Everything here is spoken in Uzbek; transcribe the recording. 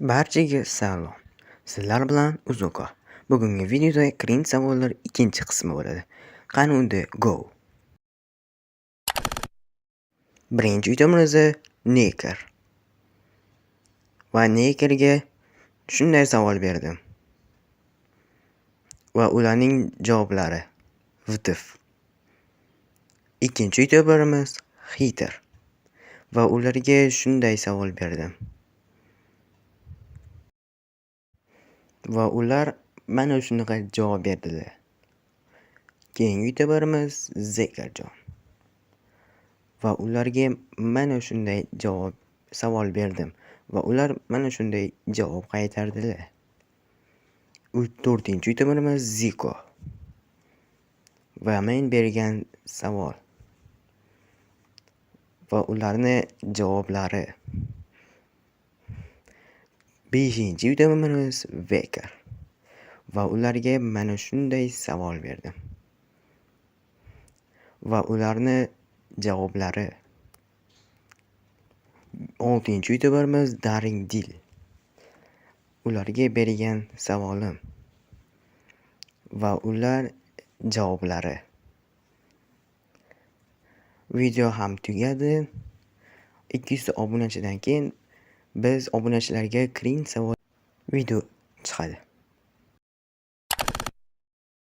Barchaga salom. Sizlar bilan Uzuko. Bugungi videoda cringe savollar ikkinchi qismi bo'ladi. Qani unda go. Birinchi videomiz Neker. Va Nekerga shunday savol berdim. Va ularning javoblari VTF. Ikkinchi videomiz Hater. Va ularga shunday savol berdim. Va ular mana shunaqa javob berdilar. Keyingi videomiz Zekarjon. Va ularga mana shunday savol berdim va ular mana shunday javob qaytardilar. 4-chi videomiz Ziko. Va men bergan savol va ularning javoblari. 5-chi videomiz Veker. Va ularga mana shunday savol berdim. Va ularning javoblari. 6-chi videomiz Daring Dil. Ularga bergan savolim va ular javoblari. Video ham tugadi. 200 obunachidan keyin biz obunachilarga cringe savol video chiqadi.